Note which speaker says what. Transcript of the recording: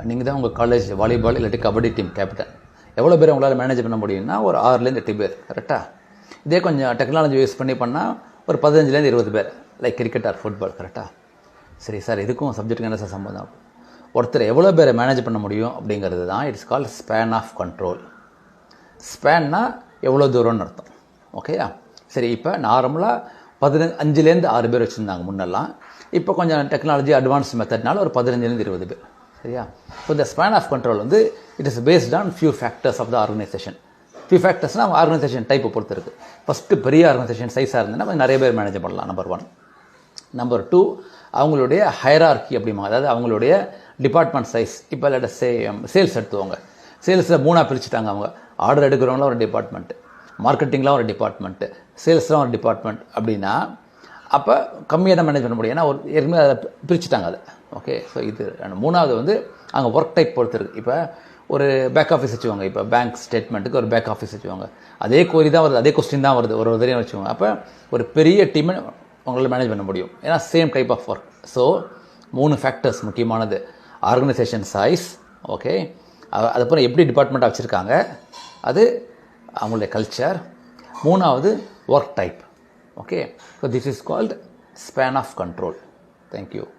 Speaker 1: நீங்கள் தான் உங்கள் காலேஜ் வாலிபால் இல்லாட்டி கபடி டீம் கேப்டன். எவ்வளோ பேர் உங்களால் மேனேஜ் பண்ண முடியும்னா ஒரு 6லேருந்து 8 பேர், கரெக்டாக? இதே கொஞ்சம் டெக்னாலஜி யூஸ் பண்ணால் ஒரு 15லேருந்து 20 பேர், லைக் கிரிக்கெட் ஆர் ஃபுட்பால், கரெக்டாக? சரி சார், இதுக்கும் சப்ஜெக்ட்டுக்கு என்ன சார் சம்பந்தம்? ஒருத்தர் எவ்வளோ பேரை மேனேஜ் பண்ண முடியும் அப்படிங்கிறது தான் it's called span of control. ஸ்பேன்னா எவ்வளோ தூரம்னு அர்த்தம், ஓகேயா? சரி, இப்போ நார்மலாக 5லேருந்து 6 பேர் வச்சுருந்தாங்க முன்னெல்லாம். இப்போ கொஞ்சம் டெக்னாலஜி அட்வான்ஸ் மெத்தட்னால ஒரு 15லேருந்து 20 பேர், சரியா? ஸோ இந்த ஸ்பேன் ஆஃப் கண்ட்ரோல் வந்து it is based on few factors of the organisation. Few ஃபேக்டர்ஸ்னால் அவங்க ஆர்கனைசேஷன் டைப்பை பொறுத்து இருக்குது. ஃபஸ்ட்டு பெரிய ஆர்கனைசேஷன் சைஸாக இருந்ததுன்னா கொஞ்சம் நிறைய பேர் மேனேஜ் பண்ணலாம், நம்பர் 1. நம்பர் 2, அவங்களுடைய ஹைரார்கி அப்படிமா, அதாவது அவங்களுடைய டிபார்ட்மெண்ட் சைஸ். இப்போ இல்லாட்ட சேல்ஸ் எடுத்துவாங்க. சேல்ஸில் 3ஆக பிரிச்சுட்டாங்க. அவங்க ஆர்டர் எடுக்கிறவங்களாம் ஒரு டிபார்ட்மெண்ட்டு, மார்க்கெட்டிங்லாம் ஒரு டிபார்ட்மெண்ட்டு, சேல்ஸ்லாம் ஒரு டிபார்ட்மெண்ட் அப்படின்னா அப்போ கம்மியாக தான் மேனேஜ் பண்ண முடியும். ஏன்னா ஏற்கனவே அதை பிரிச்சுட்டாங்க அதை, ஓகே? ஸோ இது 3வது வந்து அங்கே ஒர்க் டைப் பொறுத்து இருக்குது. இப்போ ஒரு பேக் ஆஃபீஸ் வச்சுவாங்க. இப்போ பேங்க் ஸ்டேட்மெண்ட்டுக்கு ஒரு பேக் ஆஃபீஸ் வச்சுவாங்க. அதே கோரி தான் வருது, அதே கொஸ்டின் தான் வருது, ஒரு தெரியும் வச்சுக்கோங்க. அப்போ ஒரு பெரிய டீமை உங்களால் மேனேஜ் பண்ண முடியும், ஏன்னா same type of work. So 3 factors முக்கியமானது: ஆர்கனைசேஷன் சைஸ், ஓகே, அதுக்கப்புறம் எப்படி டிபார்ட்மெண்ட்டாக வச்சுருக்காங்க, அது அவங்களுடைய கல்ச்சர், 3வது work type, okay? So this is called span of control. Thank you.